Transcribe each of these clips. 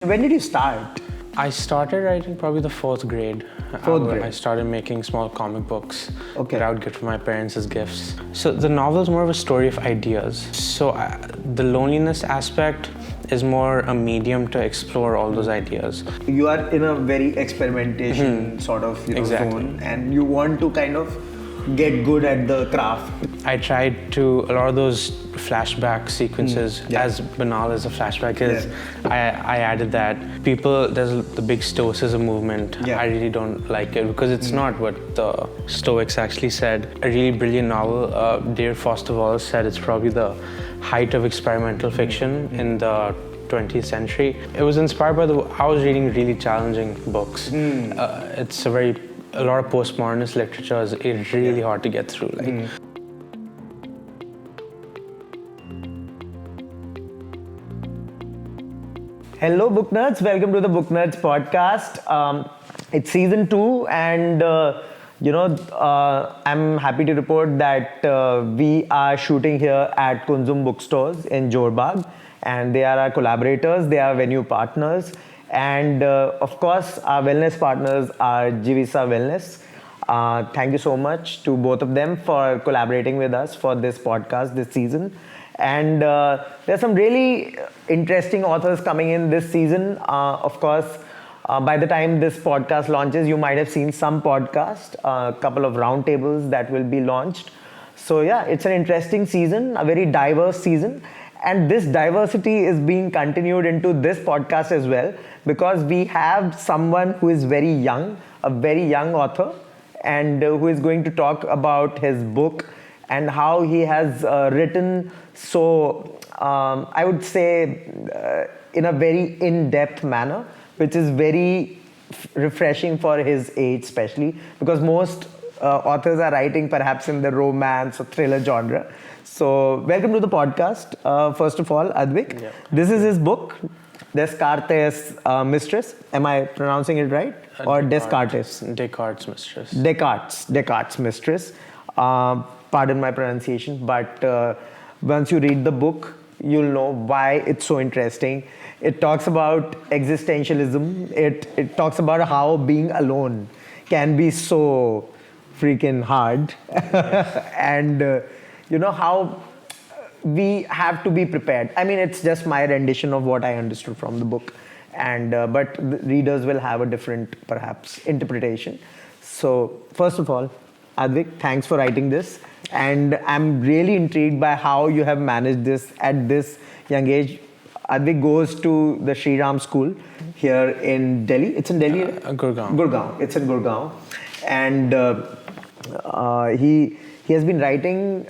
When did you start? I started writing probably the fourth grade. Fourth grade. I started making small comic books Okay. that I would give to my parents as gifts. So the novel is more of a story of ideas. So the loneliness aspect is more a medium to explore all those ideas. You are in a very experimentation sort of Exactly. zone, and you want to kind of get good at the craft. I tried to, a lot of those flashback sequences, Yeah. as banal as a flashback is, I added that. There's the big stoicism movement. Yeah. I really don't like it because it's not what the stoics actually said. A really brilliant novel, Dear Foster Wallace said it's probably the height of experimental fiction in the 20th century. It was inspired by I was reading really challenging books. It's a lot of postmodernist literature is really hard to get through. Hello, book nerds. Welcome to the Booknerds Podcast. It's season 2, and I'm happy to report that we are shooting here at Kunzum Bookstores in Jorbagh, and they are our collaborators. They are venue partners, and of course, our wellness partners are Jivisa Wellness. Thank you so much to both of them for collaborating with us for this podcast this season. And there's some really interesting authors coming in this season. Of course, by the time this podcast launches, you might have seen some podcast, a couple of roundtables that will be launched. So yeah, it's an interesting season, a very diverse season. And this diversity is being continued into this podcast as well, because we have someone who is very young, a very young author, and who is going to talk about his book and how he has written so, I would say, in a very in-depth manner, which is very refreshing for his age, especially because most authors are writing perhaps in the romance or thriller genre. So, welcome to the podcast. First of all, Advik. Yeah. This is his book, Descartes Mistress. Am I pronouncing it right? Or Descartes? Descartes Mistress. Descartes Mistress. Pardon my pronunciation, but once you read the book, you'll know why it's so interesting. It talks about existentialism. It talks about how being alone can be so freaking hard. And how we have to be prepared. I mean, it's just my rendition of what I understood from the book. And but the readers will have a different, perhaps, interpretation. So, first of all, Advik, thanks for writing this. And I'm really intrigued by how you have managed this at this young age. Advik goes to the Sri Ram school here in Delhi. It's in Delhi? Gurgaon. Gurgaon. It's in Gurgaon. And he has been writing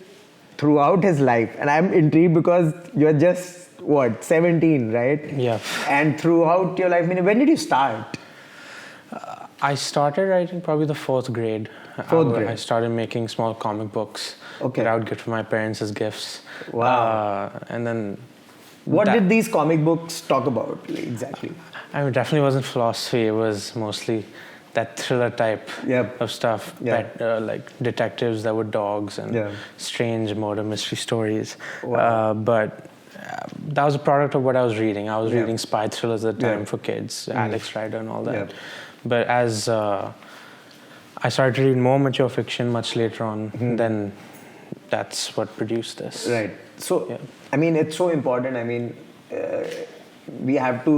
throughout his life. And I'm intrigued because you're just, 17, right? Yeah. And throughout your life, when did you start? I started writing probably the fourth grade. Fourth grade. I started making small comic books Okay. that I would give to my parents as gifts. Wow. And then What did these comic books talk about, exactly? I mean, it definitely wasn't philosophy. It was mostly that thriller type Yep. of stuff. Yeah. Like detectives that were dogs and Yeah. strange murder mystery stories. Wow. But that was a product of what I was reading. I was Yeah. reading spy thrillers at the time Yeah. for kids, Alex Rider and all that. Yeah. But as I started to read more mature fiction much later on, then that's what produced this. Right. So, Yeah. I mean, it's so important. I mean, we have to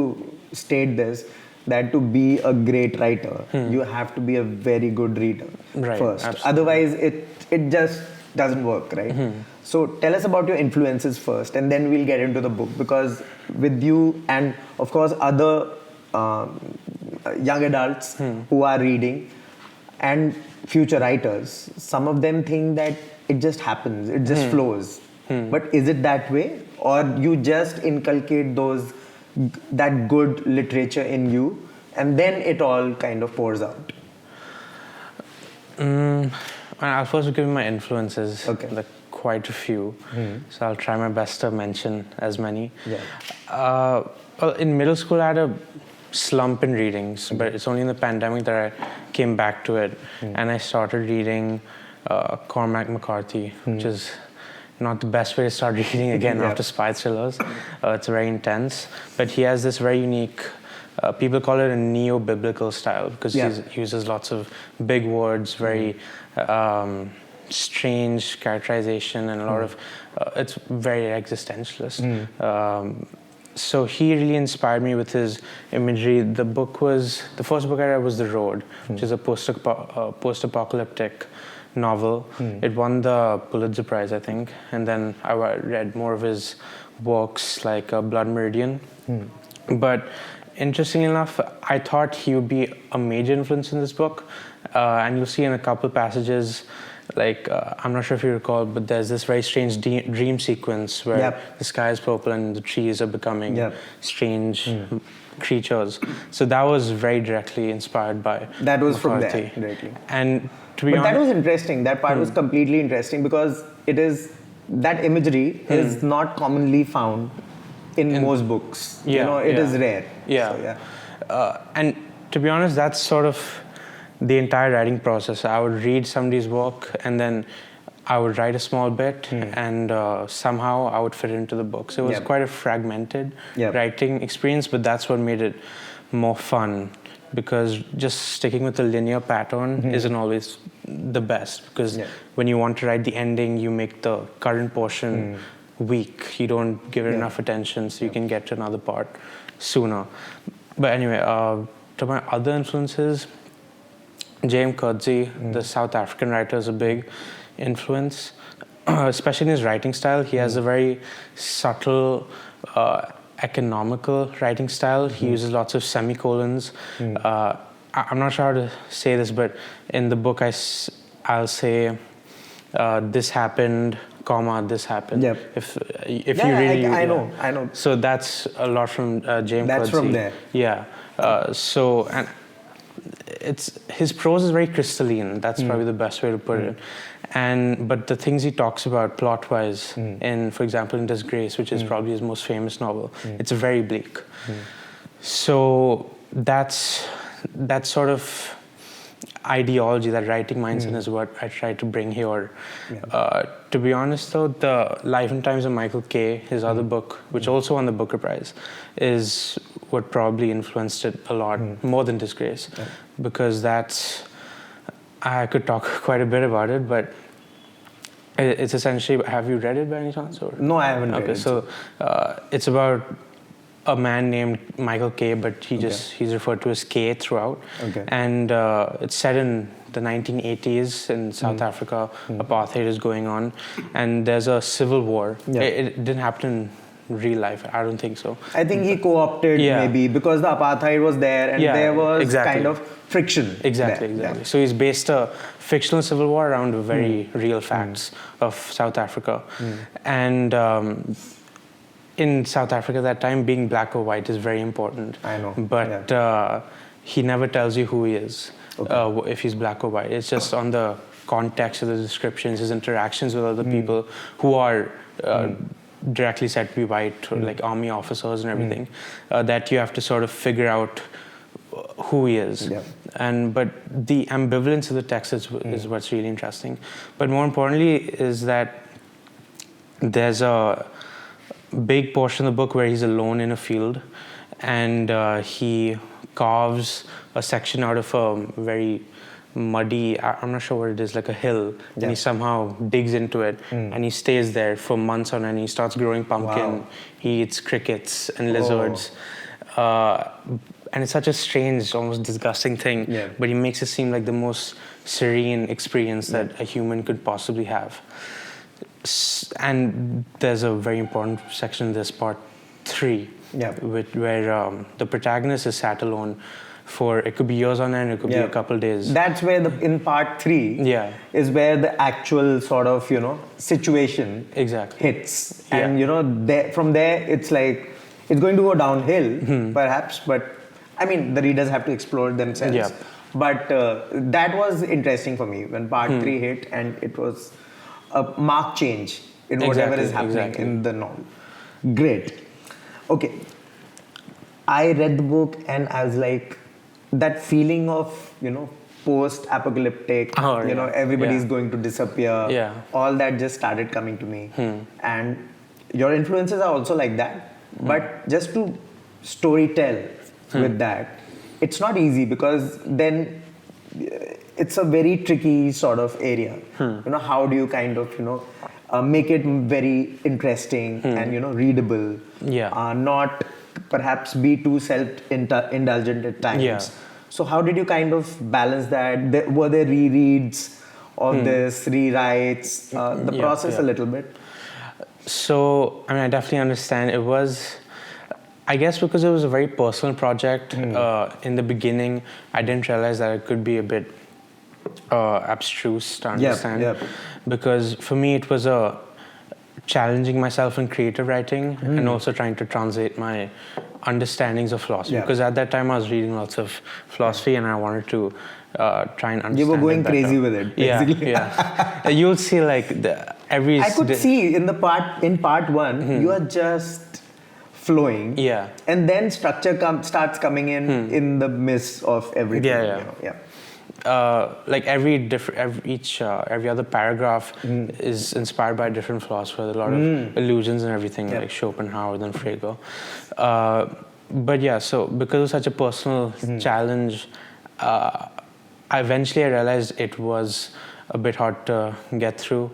state this, that to be a great writer, you have to be a very good reader Right, first. absolutely. Otherwise, it just doesn't work, right? So, tell us about your influences first, and then we'll get into the book. Because with you and, of course, other young adults who are reading and future writers, some of them think that it just happens, it just flows. But is it that way, or you just inculcate that good literature in you, and then it all kind of pours out? I'll first give you my influences. Okay. Like quite a few. So I'll try my best to mention as many. Yeah. Well, in middle school, I had a slump in readings, but it's only in the pandemic that I came back to it, and I started reading Cormac McCarthy, which is not the best way to start reading again after spy thrillers. It's very intense, but he has this very unique people call it a neo-biblical style because he uses lots of big words, very strange characterization, and a lot of it's very existentialist. So he really inspired me with his imagery. The first book I read was The Road, which is a post-apocalyptic novel. It won the Pulitzer Prize, I think. And then I read more of his works like Blood Meridian. But interestingly enough, I thought he would be a major influence in this book. And you'll see in a couple passages, like, I'm not sure if you recall, but there's this very strange dream sequence where the sky is purple and the trees are becoming strange creatures. So that was very directly inspired by That was McCarthy. from there, directly. And to be But honest, that was interesting. That part was completely interesting because that imagery is not commonly found in most books. It is rare. Yeah. So, and to be honest, that's sort of the entire writing process. I would read somebody's work and then I would write a small bit and somehow I would fit it into the book. So it was quite a fragmented writing experience, but that's what made it more fun, because just sticking with a linear pattern isn't always the best, because when you want to write the ending, you make the current portion weak. You don't give it enough attention so you can get to another part sooner. But anyway, to my other influences, James Coetzee, the South African writer, is a big influence, especially in his writing style. He has a very subtle, economical writing style. He uses lots of semicolons. I'm not sure how to say this, but in the book I'll say this happened, comma, this happened. If you really... I know. So that's a lot from James Coetzee. That's from there. Yeah. And his prose is very crystalline. That's probably the best way to put it. But the things he talks about plot-wise, for example, in Disgrace, which is probably his most famous novel, it's very bleak. So that's sort of ideology, that writing mindset is what I try to bring here. To be honest, though, The Life and Times of Michael Kay, his other book, which also won the Booker Prize, is what probably influenced it a lot, more than Disgrace, because I could talk quite a bit about it, but it's essentially, have you read it by any chance? Or? No, I haven't read it. So it's about a man named Michael Kay, but he's referred to as Kay throughout. And it's set in the 1980s in South Africa. Apartheid is going on, and there's a civil war. It didn't happen in real life. I don't think so. I think he co-opted maybe because the apartheid was there and there was kind of friction. Exactly. So he's based a fictional civil war around very real facts of South Africa. And in South Africa at that time, being black or white is very important. I know. But he never tells you who he is, if he's black or white. It's just on the context of the descriptions, his interactions with other people who are directly said to be white, or like army officers and everything, that you have to sort of figure out who he is. But the ambivalence of the text is what's really interesting. But more importantly is that there's a big portion of the book where he's alone in a field, and he carves a section out of a very muddy, I'm not sure what it is, like a hill, and he somehow digs into it, and he stays there for months on end. He starts growing pumpkin, he eats crickets and lizards, and it's such a strange, almost disgusting thing, but he makes it seem like the most serene experience that a human could possibly have. And there's a very important section in this, part 3, where the protagonist is sat alone for, it could be years on end, it could be a couple days. That's where in part 3 is where the actual sort of, situation hits. And, from there, it's like, it's going to go downhill, perhaps, but I mean, the readers have to explore themselves. But that was interesting for me when part 3 hit, and it was a marked change in whatever is happening in the novel. Great. Okay. I read the book and I was like, that feeling of, post-apocalyptic, everybody's going to disappear. All that just started coming to me. And your influences are also like that. But just to story tell with that. It's not easy because then it's a very tricky sort of area. How do you kind of, make it very interesting and, readable? Not perhaps be too self-indulgent at times. Yeah. So how did you kind of balance that? Were there rereads of this, rewrites, the process a little bit? So, I definitely understand. It was, I guess because it was a very personal project, in the beginning, I didn't realize that it could be a bit abstruse to understand. Because for me, it was challenging myself in creative writing and also trying to translate my understandings of philosophy. Because at that time, I was reading lots of philosophy and I wanted to try and understand. You were going it better. crazy with it, basically. Yeah. You'll see every... I could see in part one, you are just flowing. Yeah. And then structure starts coming in the midst of everything. Every other paragraph is inspired by a different philosopher. There are a lot of allusions and everything, like Schopenhauer and Frege. So because it was such a personal challenge, eventually I realized it was a bit hard to get through.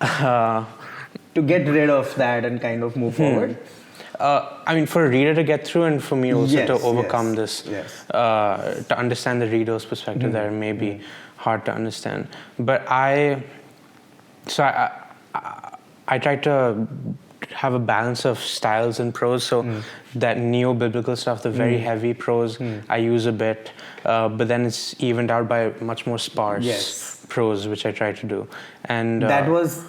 To get rid of that and kind of move forward? For a reader to get through and for me also to overcome this, to understand the reader's perspective that it may be hard to understand. But I tried to have a balance of styles in prose, so that neo-biblical stuff, the very heavy prose, I use a bit, but then it's evened out by much more sparse prose, which I try to do. And that was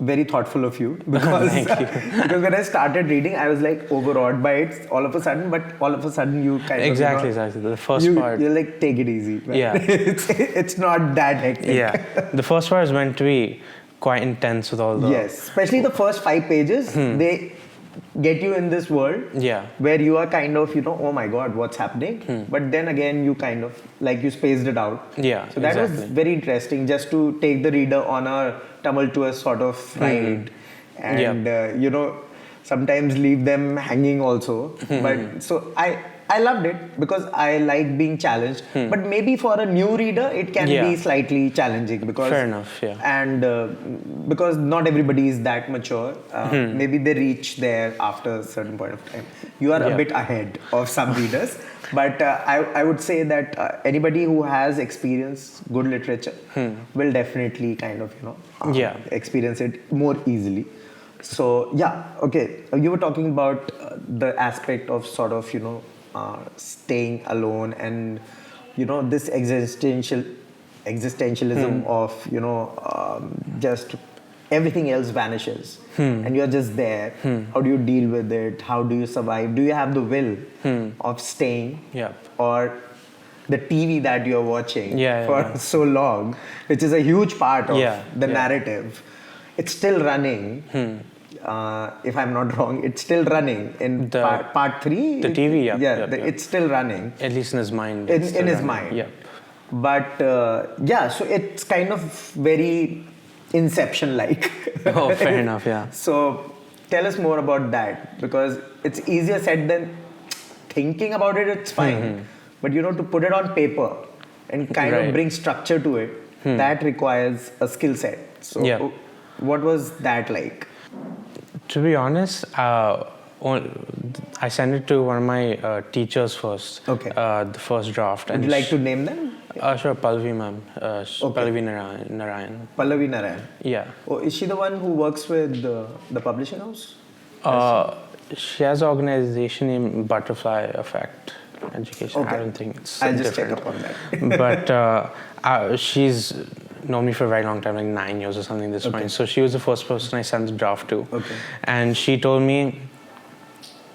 very thoughtful of you, because because when I started reading, I was like overawed by it all of a sudden, but all of a sudden you kind of... Exactly. The first part... You're like, take it easy. Right? Yeah. it's not that hectic. Yeah. The first part is meant to be quite intense with all the... Yes. Especially the first 5 pages, they get you in this world where you are kind of, oh my God, what's happening? But then again, you kind of, like you spaced it out. Yeah, so that was very interesting, just to take the reader on a tumultuous sort of ride and, sometimes leave them hanging also. But so I loved it because I like being challenged. But maybe for a new reader, it can be slightly challenging because... Fair enough, And because not everybody is that mature. Maybe they reach there after a certain point of time. You are a bit ahead of some readers. But I would say that anybody who has experienced good literature will definitely kind of, experience it more easily. So, okay. You were talking about the aspect of sort of, staying alone and, this existentialism of, just everything else vanishes and you're just there. How do you deal with it? How do you survive? Do you have the will of staying? Or the TV that you're watching for so long, which is a huge part of the narrative, it's still running. If I'm not wrong, it's still running in part 3. The TV, it's still running. At least in his mind. In his mind. But so it's kind of very Inception-like. Oh, fair enough, So tell us more about that, because it's easier said than thinking about it. It's fine, but to put it on paper and kind of bring structure to it, that requires a skill set. So what was that like? To be honest, I sent it to one of my teachers first. Okay. The first draft. Would you like to name them? Sure, Pallavi ma'am. Pallavi Narayan. Pallavi Narayan. Yeah. Oh, is she the one who works with the publishing house? She has an organization named Butterfly Effect Education. Okay. I don't think it's I'll just different. check up on that. But she's known me for a very long time, like 9 years or something at this point. So she was the first person I sent the draft to. Okay. And she told me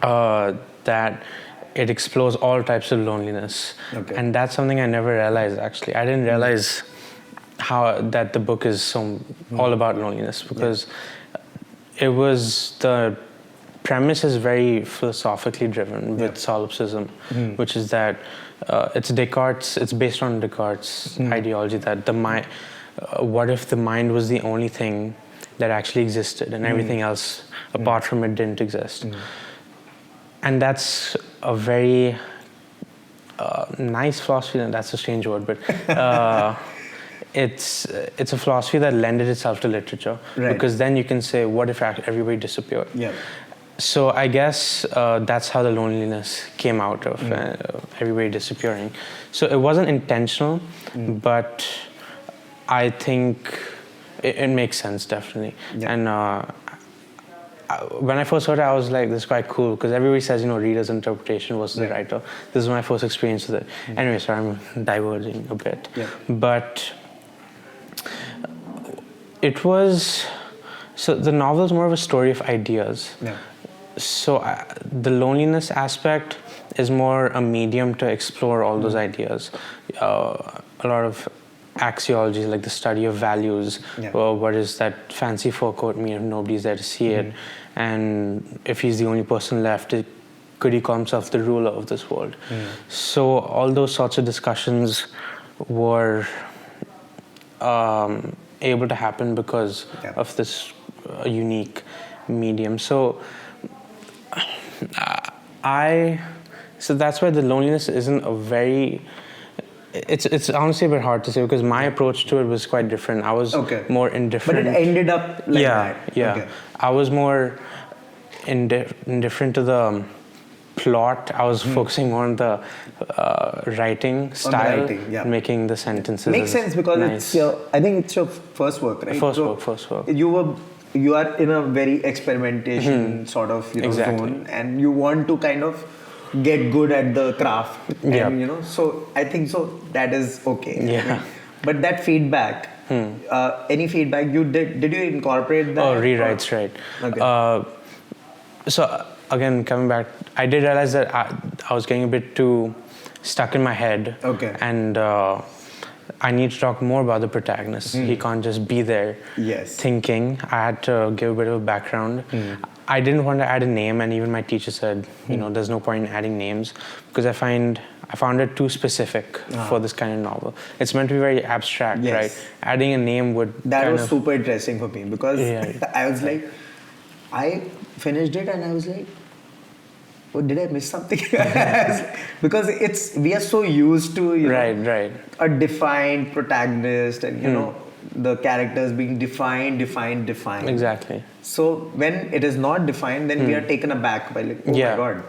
that it explores all types of loneliness. Okay. And that's something I never realized, actually. I didn't realize that the book is all about loneliness, because it was, the premise is very philosophically driven with solipsism, which is that it's based on Descartes' ideology that the mind, what if the mind was the only thing that actually existed and everything else apart from it didn't exist? And that's a very nice philosophy, and that's a strange word, but it's a philosophy that lended itself to literature, because then you can say, what if everybody disappeared? Yeah. So I guess that's how the loneliness came out of everybody disappearing. So it wasn't intentional, but I think it makes sense, definitely. Yeah. And when I first heard it, I was like, this is quite cool, because everybody says, reader's interpretation versus the writer. This is my first experience with it. Anyway, sorry, I'm diverging a bit. Yeah. But it was... So the novel is more of a story of ideas. Yeah. So the loneliness aspect is more a medium to explore all those ideas. A lot of axiology, like the study of values. Yeah. What does that fancy fur coat mean if nobody's there to see it? And if he's the only person left, could he call himself the ruler of this world? So all those sorts of discussions were able to happen because of this unique medium. So so that's why the loneliness isn't a very... It's honestly a bit hard to say, because my approach to it was quite different. I was more indifferent. But it ended up like that. Yeah. Okay. I was more indifferent to the plot. I was focusing on the writing style, making the sentences. Makes sense, because I think it's your first work, right? First work. You are in a very experimentation sort of zone, and you want to kind of get good at the craft, and so I think so that is okay. Yeah. But that feedback, any feedback you did you incorporate that? Oh, rewrites, right. Okay. So again, coming back, I did realize that I was getting a bit too stuck in my head. Okay. And I need to talk more about the protagonist. He can't just be there thinking. I had to give a bit of a background. I didn't want to add a name, and even my teacher said, there's no point in adding names, because I found it too specific for this kind of novel. It's meant to be very abstract, right? Adding a name would... That was super interesting for me, because I was like, I finished it and I was like, oh, did I miss something? Because we are so used to a defined protagonist, and the characters being defined. Exactly. So when it is not defined, then we are taken aback by like, oh my god,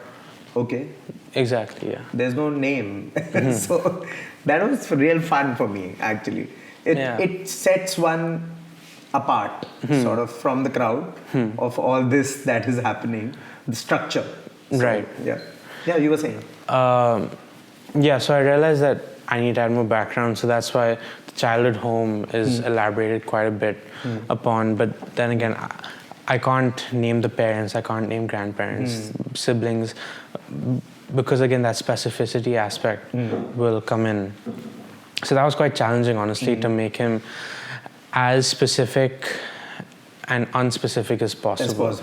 okay. Exactly, yeah. There's no name. So that was real fun for me, actually. It sets one apart, sort of, from the crowd of all this that is happening, the structure. So, right. Yeah, you were saying. So I realized that I need to add more background, so that's why the childhood home is elaborated quite a bit upon. But then again, I can't name the parents, I can't name grandparents, siblings, because again, that specificity aspect will come in. So that was quite challenging, honestly, to make him as specific and unspecific as possible.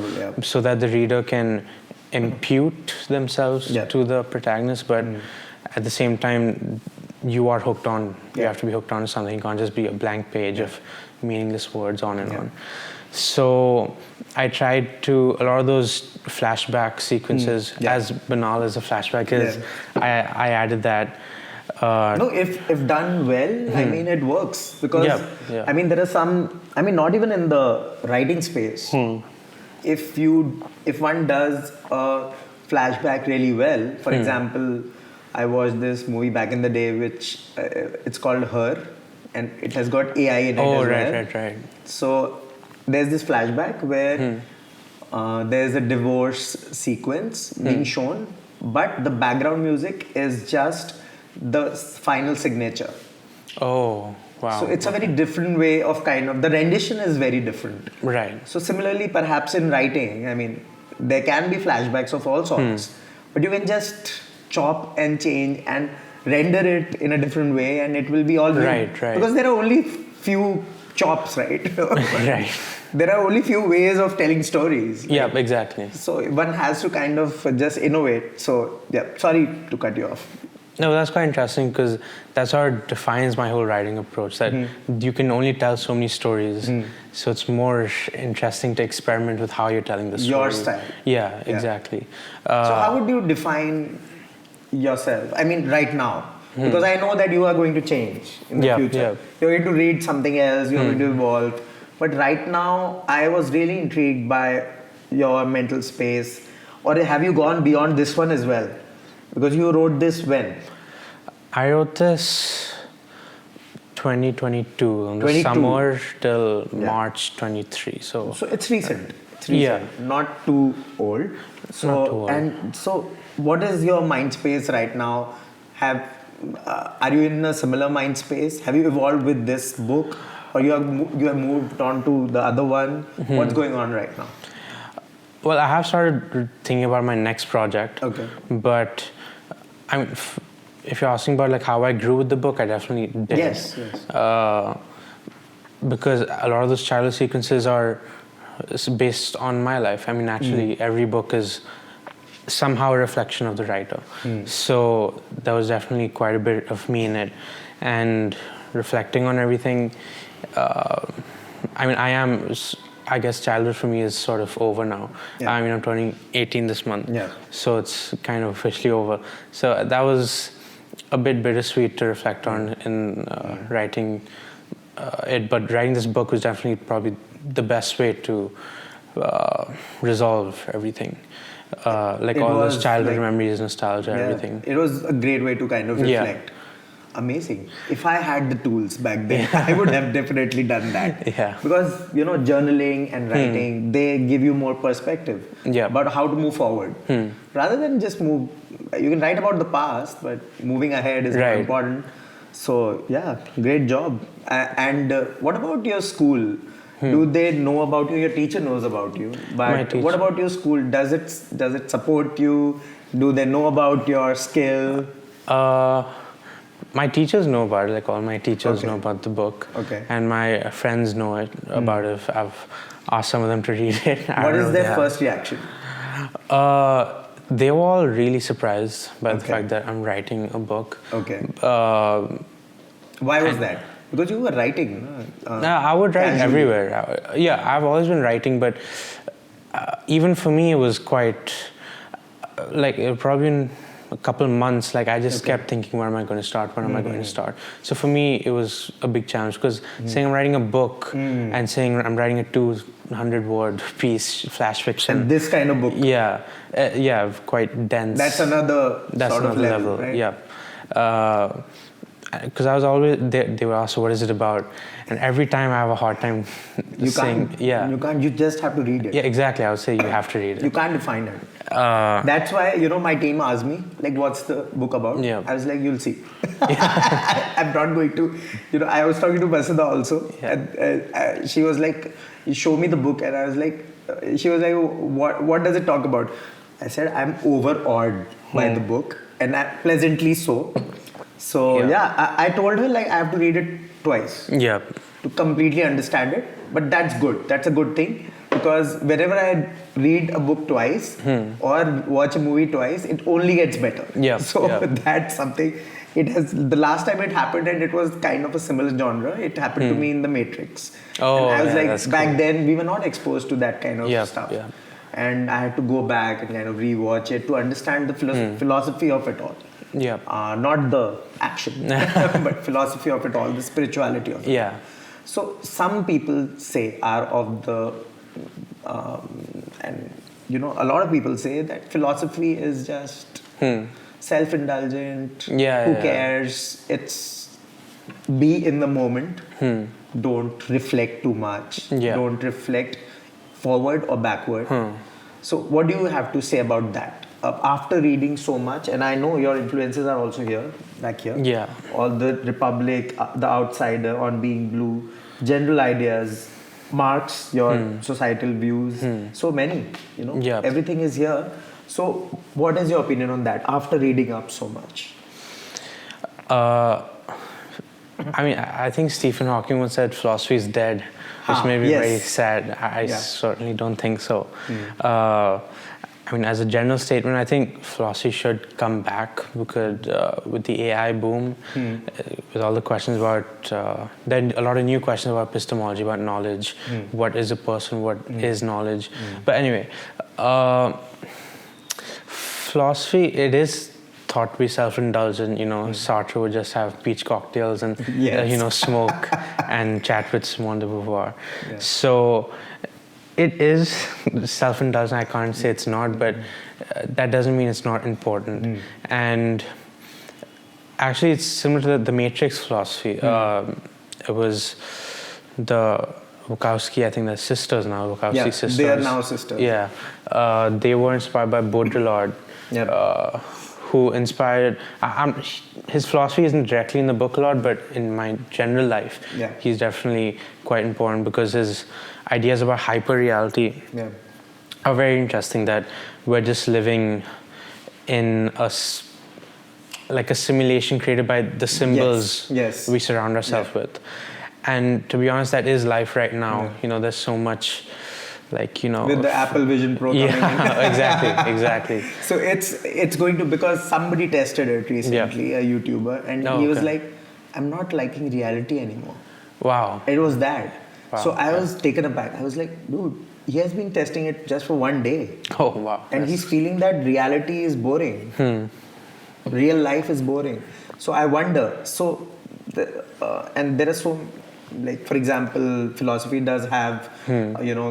So that the reader can impute themselves to the protagonist, but at the same time, you are hooked on. You have to be hooked on to something. It can't just be a blank page of meaningless words on and on. So I tried to, a lot of those flashback sequences, as banal as a flashback is, I added that. No, if done well, I mean, it works, because I mean, there are some, I mean, not even in the writing space. If one does a flashback really well, for example, I watched this movie back in the day, which it's called Her, and it has got AI in it as well. Right. So there's this flashback where there's a divorce sequence being shown, but the background music is just the final signature. Oh, wow. So it's a very different way of the rendition is very different. Right. So similarly, perhaps in writing, I mean, there can be flashbacks of all sorts, but you can just chop and change and render it in a different way, and it will be all right. Because there are only few chops, right? Right. There are only few ways of telling stories. Yeah, exactly. So one has to kind of just innovate. So sorry to cut you off. No, that's quite interesting, because that's how it defines my whole writing approach, that you can only tell so many stories. So it's more interesting to experiment with how you're telling the story. Your style. Yeah, exactly. So how would you define yourself? I mean, right now. Because I know that you are going to change in the future. Yeah. You're going to read something else, you're going to evolve. But right now, I was really intrigued by your mental space. Or have you gone beyond this one as well? Because you wrote this when? I wrote this 2022, in the 22. summer till March 23. So it's recent. It's recent. Not too old. So, Not too old. And so, what is your mind space right now? Are you in a similar mind space? Have you evolved with this book, or you have moved on to the other one? What's going on right now? Well, I have started thinking about my next project. Okay. But I mean, if you're asking about like how I grew with the book, I definitely did. Yes. Because a lot of those childhood sequences are based on my life. I mean, naturally, every book is somehow a reflection of the writer. So there was definitely quite a bit of me in it. And reflecting on everything, I guess childhood for me is sort of over now. Yeah. I mean, I'm turning 18 this month. Yeah. So it's kind of officially over. So that was a bit bittersweet to reflect on in writing it. But writing this book was definitely probably the best way to resolve everything. Like all those childhood memories, nostalgia, everything. It was a great way to kind of reflect. Amazing. If I had the tools back then, I would have definitely done that. Yeah. Because, journaling and writing, they give you more perspective about how to move forward. Rather than just move, you can write about the past, but moving ahead is more important. So, great job. And what about your school? Do they know about you? Your teacher knows about you. But what about your school? Does it support you? Do they know about your skill? My teachers know about it. Like all my teachers know about the book. Okay. And my friends know about it. I've asked some of them to read it. What is their first reaction? They were all really surprised by the fact that I'm writing a book. Okay. Why was that? Because you were writing. I would write everywhere. I've always been writing, but even for me, it was quite probably in a couple of months. Like I just kept thinking, where am I going to start? When am I going to start? So for me, it was a big challenge because saying I'm writing a book and saying I'm writing a 200-word piece, flash fiction. And this kind of book. Quite dense. That's another level, right? Yeah. Because I was always, they were asked, what is it about? And every time I have a hard time saying, You can't, you just have to read it. Yeah, exactly. I would say you have to read it. You can't define it. That's why, my team asked me, like, what's the book about? Yeah. I was like, you'll see. I'm not going to, I was talking to Basada also. Yeah. And she was like, show me the book. And I was like, she was like, what does it talk about? I said, I'm overawed by the book. And pleasantly so. So I told her like I have to read it twice to completely understand it. But that's good. That's a good thing because whenever I read a book twice or watch a movie twice, it only gets better. That's something. It has the last time it happened and it was kind of a similar genre. It happened to me in The Matrix. Oh, and I was like back then we were not exposed to that kind of stuff. Yeah. And I had to go back and kind of rewatch it to understand the philosophy of it all. Yeah. Not the action, but philosophy of it all, the spirituality of it. Yeah. So some people say are of the, and a lot of people say that philosophy is just self-indulgent. Who cares? It's be in the moment. Don't reflect too much. Don't reflect forward or backward. So what do you have to say about that? After reading so much, and I know your influences are also back here. Yeah. All the Republic, The Outsider, On Being Blue, General Ideas, Marx, your societal views, so many, everything is here. So what is your opinion on that after reading up so much? I think Stephen Hawking once said philosophy is dead, which made me very sad. I certainly don't think so. As a general statement, I think philosophy should come back because with the AI boom, with all the questions about, there are a lot of new questions about epistemology, about knowledge, what is a person, what is knowledge. But anyway, philosophy, it is thought to be self-indulgent. Sartre would just have peach cocktails and Yes. smoke and chat with Simone de Beauvoir. Yeah. So it is self-indulgent. I can't say it's not, but that doesn't mean it's not important. And actually, it's similar to the Matrix philosophy. It was the Wachowski, I think they're sisters now, Wachowski sisters. They are now sisters. Yeah. They were inspired by Baudrillard, who inspired... his philosophy isn't directly in the book a lot, but in my general life, he's definitely quite important because his ideas about hyper-reality are very interesting, that we're just living in a simulation created by the symbols we surround ourselves with. And to be honest, that is life right now. There's so much, with the Apple Vision Pro coming in. Exactly. So it's going to, because somebody tested it recently, a YouTuber, and he was like, I'm not liking reality anymore. Wow. It was that. Wow. So I was taken aback. I was like, dude, he has been testing it just for one day. Oh, wow. And he's feeling that reality is boring. Real life is boring. So I wonder. So, and there are so, for example, philosophy does have,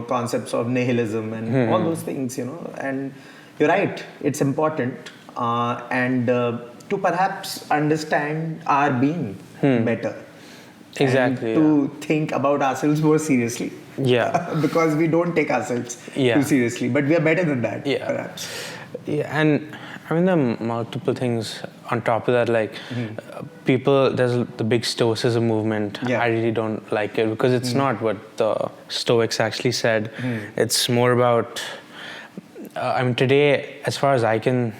concepts of nihilism and all those things, and you're right, it's important. And to perhaps understand our being better. Exactly. And to think about ourselves more seriously. Yeah. Because we don't take ourselves too seriously, but we are better than that, perhaps. Yeah, and I mean, there are multiple things on top of that, people, there's the big stoicism movement. I really don't like it because it's not what the Stoics actually said. It's more about, today, as far as I can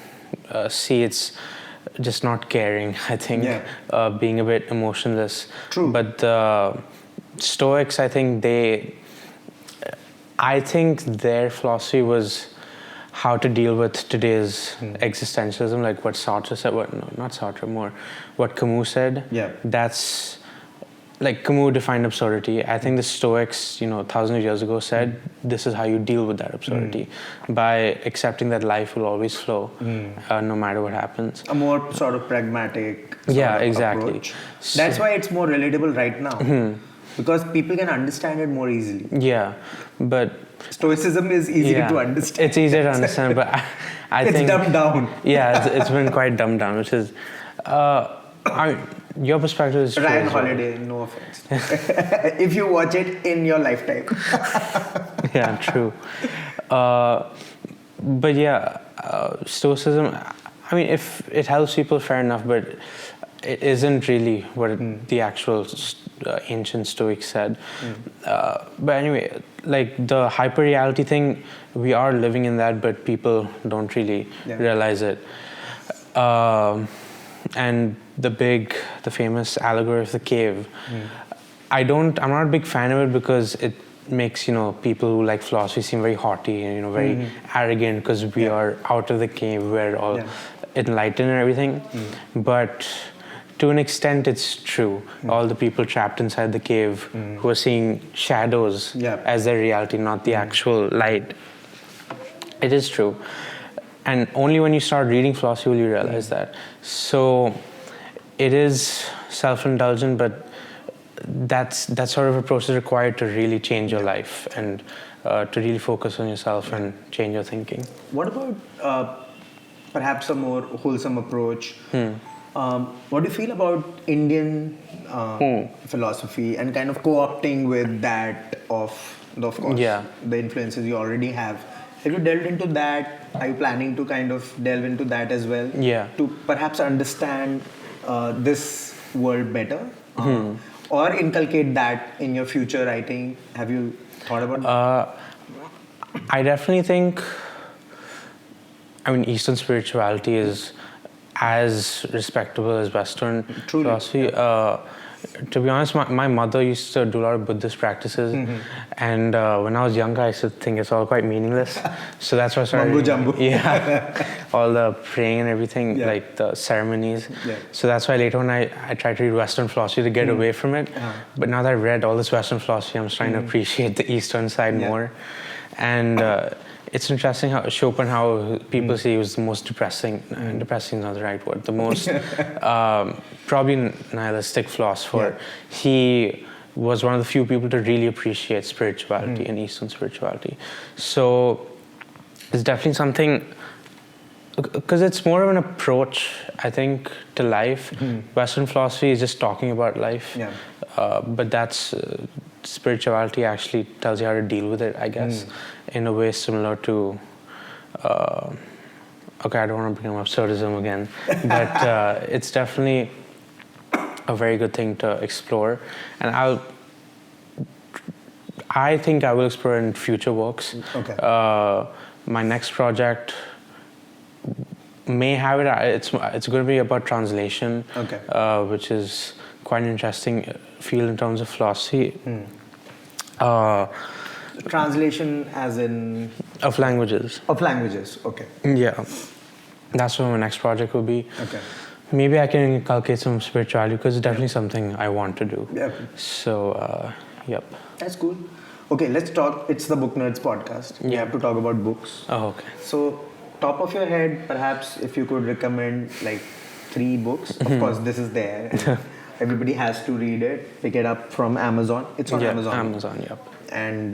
see, it's just not caring, I think, being a bit emotionless. True. But the Stoics, I think their philosophy was how to deal with today's existentialism, like what Sartre said, not Sartre, more what Camus said. Yeah. That's, Camus defined absurdity. I think the Stoics, thousands of years ago said, this is how you deal with that absurdity, by accepting that life will always flow, no matter what happens. A more sort of pragmatic exactly. approach. That's why it's more relatable right now. Because people can understand it more easily. Yeah, but Stoicism is easy to understand. It's easier to understand, but I think... It's dumbed down. Yeah, it's been quite dumbed down, which is... your perspective is... Ryan Holiday, no offense. If you watch it in your lifetime. Yeah, true. But yeah, Stoicism, if it helps people, fair enough, but it isn't really what the actual ancient Stoics said. But anyway, the hyper-reality thing, we are living in that, but people don't really realize it. And the famous allegory of the cave, I'm not a big fan of it because it makes, people who like philosophy seem very haughty and, very arrogant because we are out of the cave, we're all enlightened and everything. But to an extent, it's true. All the people trapped inside the cave who are seeing shadows as their reality, not the actual light. It is true. And only when you start reading philosophy will you realize that. So it is self-indulgent, but that sort of approach is required to really change your life and to really focus on yourself and change your thinking. What about perhaps a more wholesome approach? What do you feel about Indian philosophy and kind of co-opting with that of course, the influences you already have? Have you delved into that? Are you planning to kind of delve into that as well? Yeah. To perhaps understand this world better? Or inculcate that in your future writing? Have you thought about that? I definitely think, Eastern spirituality is as respectable as Western philosophy. To be honest, my mother used to do a lot of Buddhist practices, and when I was younger, I used to think it's all quite meaningless. So that's why I started. Mambo jumbo. Yeah, all the praying and everything, like the ceremonies. Yeah. So that's why later on I tried to read Western philosophy to get away from it. But now that I've read all this Western philosophy, I'm trying to appreciate the Eastern side more. And it's interesting how Schopenhauer, people say he was the most depressing. Depressing is not the right word. The most probably nihilistic philosopher. Yeah. He was one of the few people to really appreciate spirituality and Eastern spirituality. So it's definitely something, because it's more of an approach, I think, to life. Western philosophy is just talking about life. Yeah. But that's spirituality actually tells you how to deal with it, I guess, in a way similar to okay, I don't want to bring up absurdism again, but it's definitely a very good thing to explore, and I think I will explore in future works. Okay. My next project may have it. It's going to be about translation, which is quite an interesting field in terms of philosophy. Translation as in? Of languages. Of languages, okay. Yeah. That's what my next project will be. Okay. Maybe I can inculcate some spirituality, because it's definitely something I want to do. Yeah. So, yep. That's cool. Okay, let's talk. It's the Booknerds Podcast. We have to talk about books. Oh, okay. So, top of your head, perhaps if you could recommend like 3 books. Of course, this is there. And everybody has to read it. Pick it up from Amazon. It's on Amazon. Amazon, yep. And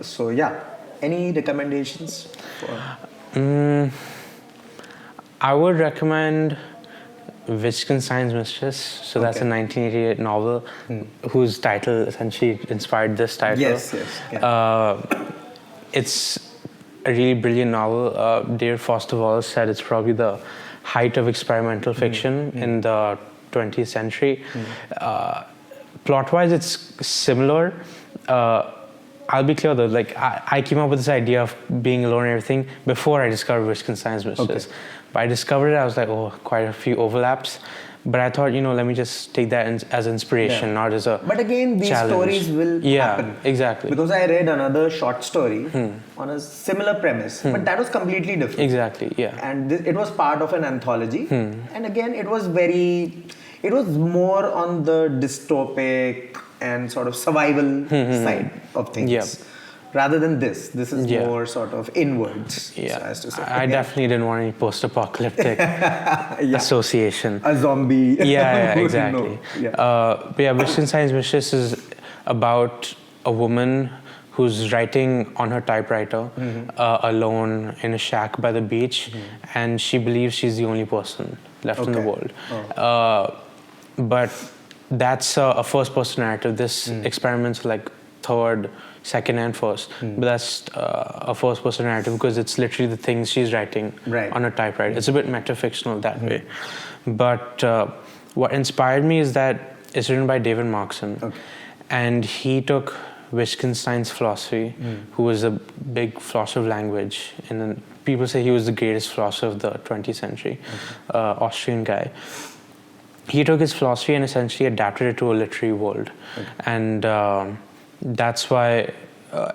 so, yeah. Any recommendations? I would recommend Descartes Mistress. So that's a 1988 novel whose title essentially inspired this title. Yes. Yeah. It's a really brilliant novel. Dear Foster Wallace said it's probably the height of experimental fiction in the 20th century. Plot-wise, it's similar. I'll be clear though, like I came up with this idea of being alone and everything before I discovered Descartes Mistress. Okay. But I discovered it, I was like, oh, quite a few overlaps. But I thought, let me just take that as inspiration, not as a But again, these challenge. Stories will happen. Exactly. Because I read another short story on a similar premise, but that was completely different. Exactly, yeah. And it was part of an anthology. And again, it was more on the dystopic and sort of survival side of things. Yeah. Rather than this is more sort of inwards, so as to say. I definitely didn't want any post-apocalyptic association. A zombie. Yeah, exactly. No. But yeah, Descartes Mistress is about a woman who's writing on her typewriter alone in a shack by the beach, and she believes she's the only person left in the world. But that's a first-person narrative. This experiment's like third, second, and first. But that's a first-person narrative because it's literally the things she's writing on her typewriter. It's a bit metafictional that way. But what inspired me is that it's written by David Markson, and he took Wittgenstein's philosophy, who was a big philosopher of language, and then people say he was the greatest philosopher of the 20th century, Austrian guy. He took his philosophy and essentially adapted it to a literary world, and that's why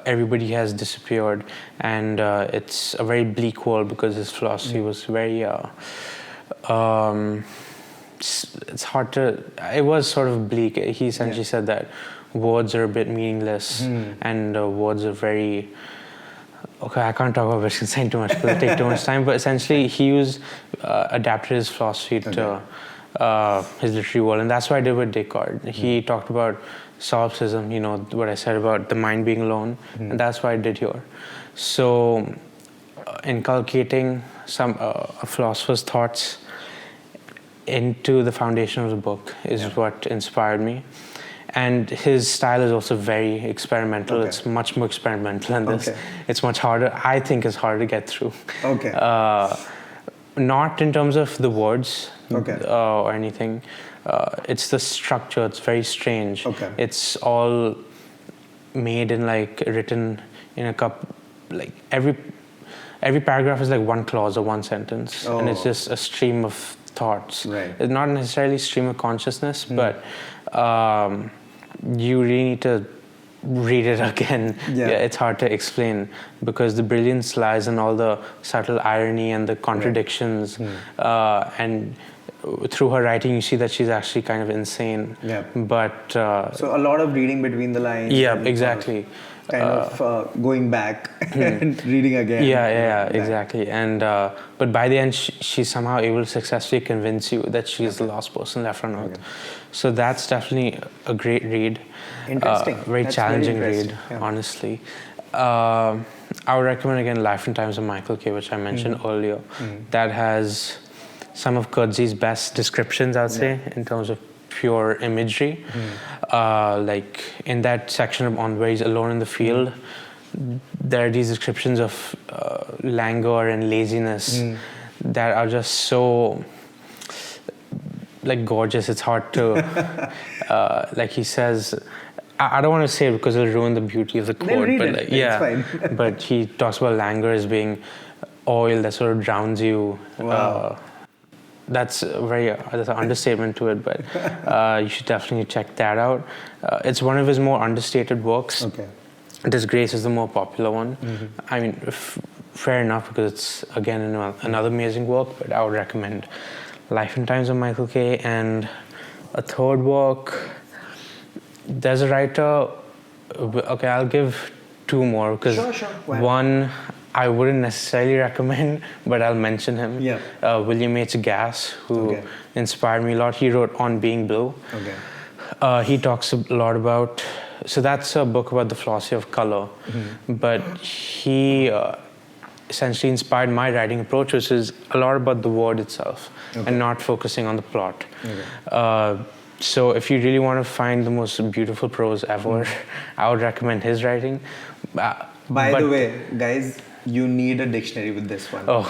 everybody has disappeared, and it's a very bleak world because his philosophy was very it's hard to, it was sort of bleak. He essentially said that words are a bit meaningless, and words are very, I can't talk about Wittgenstein too much because it take too much time, but essentially he adapted his philosophy to his literary world, and that's what I did with Descartes. He talked about solipsism, what I said about the mind being alone, and that's what I did here. So inculcating some a philosopher's thoughts into the foundation of the book is what inspired me. And his style is also very experimental. It's much more experimental than this. It's much harder. I think it's harder to get through. Not in terms of the words or anything. It's the structure. It's very strange. It's all made in written in a every paragraph is like one clause or one sentence, and it's just a stream of thoughts. It's not necessarily stream of consciousness, but you really need to read it again. It's hard to explain because the brilliance lies in all the subtle irony and the contradictions, and through her writing, you see that she's actually kind of insane. Yeah. But so a lot of reading between the lines. yeah, exactly. Going back and reading again. Yeah, exactly. And but by the end, she's somehow able to successfully convince you that she's the last person left on Earth. So that's definitely a great read. Interesting. Very challenging read, honestly. I would recommend again Life and Times of Michael K., which I mentioned earlier. That has some of Coetzee's best descriptions, I'd say, in terms of pure imagery. Like in that section on where he's alone in the field, there are these descriptions of languor and laziness that are just so like gorgeous. It's hard to like he says. I don't want to say it because it'll ruin the beauty of the quote, but like, it's fine. But he talks about languor as being oil that sort of drowns you. Wow. That's an understatement to it, but you should definitely check that out. It's one of his more understated works. Okay. Disgrace is the more popular one. I mean, fair enough, because it's again another amazing work, but I would recommend Life and Times of Michael K. And a third work, there's a writer, okay, I'll give two more, because Sure. one I wouldn't necessarily recommend, but I'll mention him. Yeah. William H. Gass, who inspired me a lot. He wrote On Being Blue. Okay. He talks a lot about, so that's a book about the philosophy of color, but he essentially inspired my writing approach, which is a lot about the word itself and not focusing on the plot. So if you really want to find the most beautiful prose ever, I would recommend his writing. By the way, guys, you need a dictionary with this one. Oh.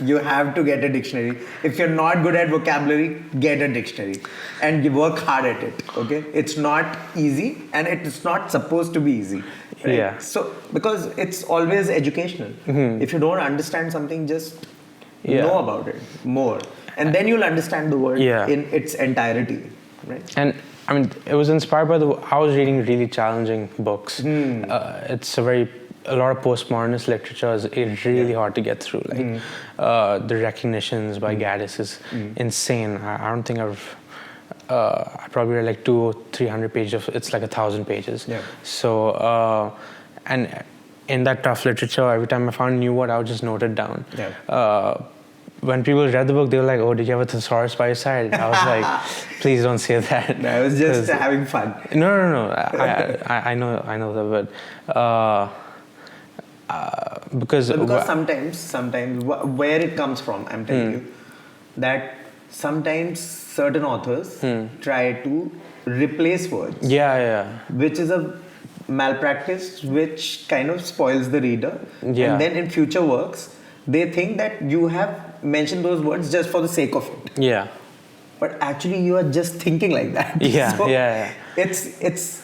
You have to get a dictionary. If you're not good at vocabulary, get a dictionary and you work hard at it. Okay, it's not easy and it's not supposed to be easy. Right? Yeah. So because it's always educational. If you don't understand something, just know about it more, and then you'll understand the word in its entirety. Right. And I mean, it was inspired by I was reading really challenging books. It's a lot of postmodernist literature is really hard to get through. Like the Recognitions by Gaddis is insane. I don't think I probably read like 200 or 300 pages of it's like 1,000 pages. Yeah. So and in that tough literature, every time I found a new word, I would just note it down. Yeah. When people read the book, they were like, "Oh, did you have a thesaurus by your side?" I was like, "Please don't say that." No, I was just having fun. No. I know that, but because sometimes where it comes from, I'm telling you that sometimes certain authors try to replace words. Yeah. Which is a malpractice, which kind of spoils the reader. Yeah. And then in future works, they think that you have mentioned those words just for the sake of it. Yeah. But actually, you are just thinking like that. Yeah. So yeah. It's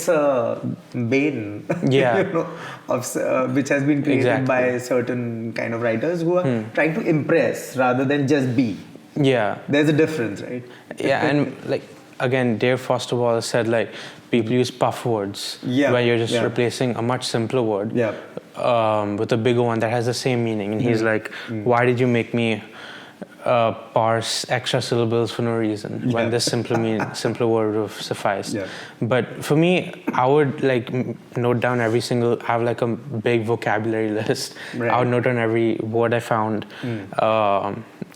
a bane, which has been created by certain kind of writers who are trying to impress rather than just be. Yeah. There's a difference, right? Yeah, and like again, Dave Foster Wallace said like people use puff words where you're just replacing a much simpler word with a bigger one that has the same meaning. And he's like, why did you make me parse extra syllables for no reason when this simpler word would have sufficed? Yeah. But for me, I would like note down I have like a big vocabulary list. Right. I would note down every word I found.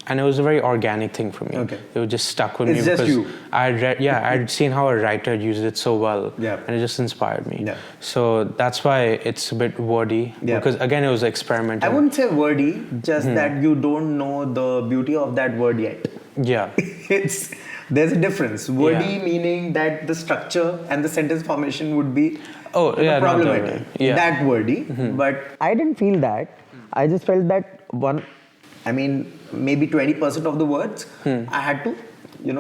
And it was a very organic thing for me. Okay. It was just stuck with me because I'd seen how a writer had used it so well, and it just inspired me. Yeah. So that's why it's a bit wordy because again, it was experimental. I wouldn't say wordy, just that you don't know the beauty of that word yet. Yeah. There's a difference. Wordy meaning that the structure and the sentence formation would be problematic. That wordy, but I didn't feel that. I just felt that maybe 20% of the words I had to,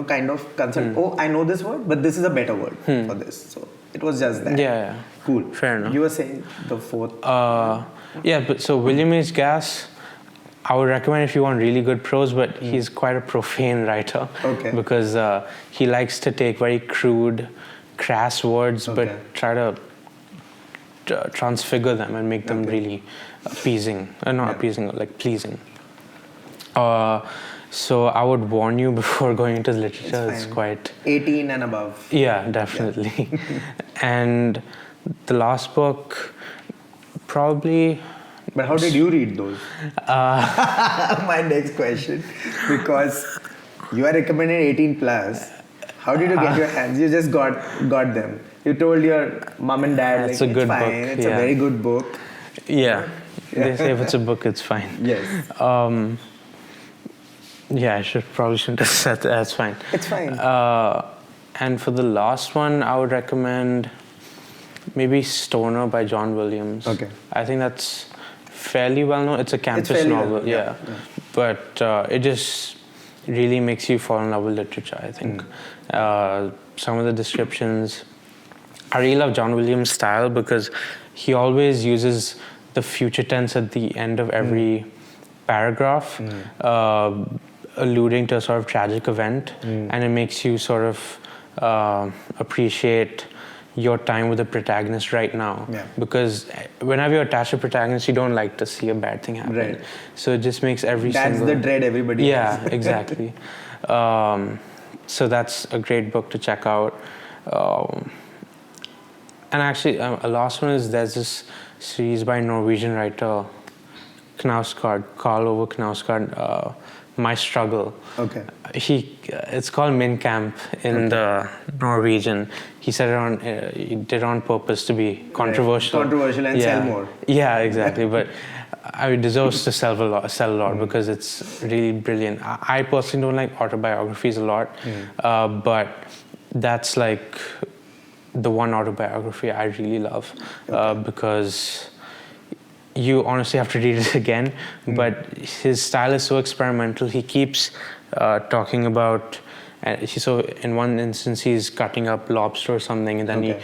kind of consult. Oh, I know this word, but this is a better word for this. So it was just that. Yeah. Cool. Fair enough. You were saying the fourth. But so William H. Gass, I would recommend if you want really good prose, but he's quite a profane writer. Okay. Because he likes to take very crude, crass words, but try to transfigure them and make them really appeasing. Not appeasing, like pleasing. So I would warn you before going into literature. It's fine. quite 18 and above. Yeah, definitely. And the last book, probably. But how did you read those? My next question, because you are recommended 18 plus. How did you get your hands? You just got them. You told your mom and dad, It's like, a good it's fine. book, It's a yeah. very good book. Yeah. They say if it's a book, it's fine. Yes. Yeah, I shouldn't have said that. That's fine. It's fine. And for the last one, I would recommend maybe Stoner by John Williams. Okay. I think that's fairly well known. It's a campus fairly novel, well, yeah. But it just really makes you fall in love with literature, I think. Some of the descriptions. I really love John Williams' style because he always uses the future tense at the end of every paragraph, alluding to a sort of tragic event, and it makes you sort of appreciate your time with the protagonist right now. Yeah. Because whenever you're attached to a protagonist, you don't like to see a bad thing happen. Right. So it just makes every That's single... the dread everybody Yeah, has. exactly. So that's a great book to check out. And actually, a last one is there's this series by Norwegian writer Knausgaard, Karl Ove Knausgaard, My Struggle. Okay. It's called Min Camp in the Norwegian. He said he did it on purpose to be controversial. Right. Controversial and sell more. Yeah, exactly. But it deserves to sell a lot because it's really brilliant. I personally don't like autobiographies a lot, but that's like the one autobiography I really love because you honestly have to read it again. But his style is so experimental. He keeps talking about. So in one instance, he's cutting up lobster or something, and then he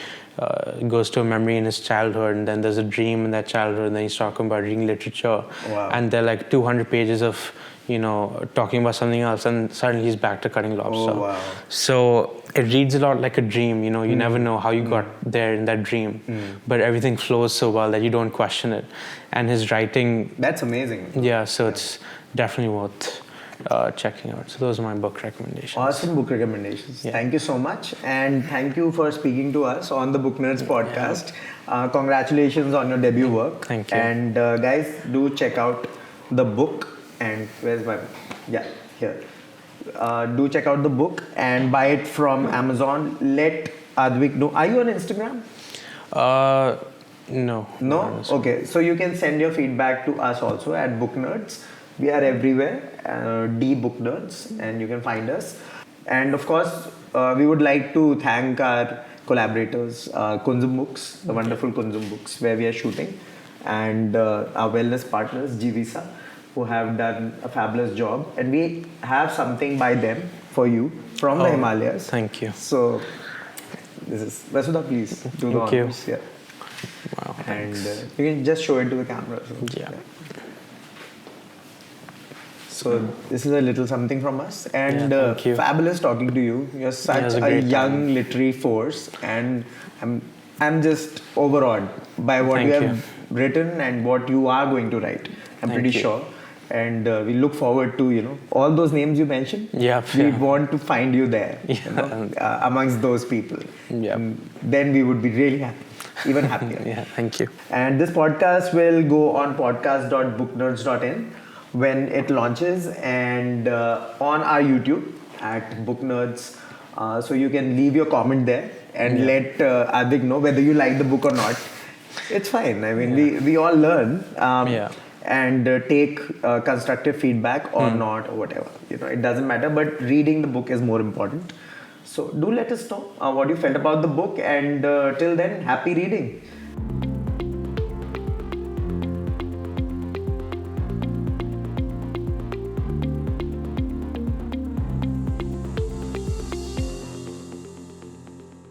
goes to a memory in his childhood, and then there's a dream in that childhood, and then he's talking about reading literature. Wow. And they're like 200 pages of, talking about something else, and suddenly he's back to cutting lobster. Oh, wow. So it reads a lot like a dream, you never know how you got there in that dream, but everything flows so well that you don't question it. And his writing... That's amazing. Yeah, so it's definitely worth checking out. So those are my book recommendations. Awesome book recommendations. Yeah. Thank you so much. And thank you for speaking to us on the Booknerds Podcast. Congratulations on your debut work. Thank you. And guys, do check out the book. And where's my... Yeah, here. Do check out the book and buy it from Amazon. Let Advik know. Are you on Instagram? No. No? Okay. So you can send your feedback to us also at Booknerds. We are everywhere. Booknerds, and you can find us. And of course, we would like to thank our collaborators, Kunzum Books, the wonderful Kunzum Books, where we are shooting, and our wellness partners, G-Visa, who have done a fabulous job. And we have something by them for you from the Himalayas. Thank you. So, this is Vasudha, please do the Thank you. honors. Yeah. Wow. And Thanks. you can just show it to the camera. Yeah. So this is a little something from us, and thank you. fabulous talking to you. You're such was a a great young literary force, and I'm just overawed by what Thank you have you. written and what you are going to write. I'm Thank pretty you. sure, and we look forward to all those names you mentioned. Yeah, we yeah. want to find you there, amongst those people. Yeah. Then we would be really happy, even happier. Yeah, thank you. And this podcast will go on podcast.booknerds.in when it launches, and on our YouTube at Booknerds. So you can leave your comment there and let Advik know whether you like the book or not. It's fine. I mean, we all learn and take constructive feedback or not, or whatever. It doesn't matter, but reading the book is more important. So do let us know what you felt about the book, and till then, happy reading.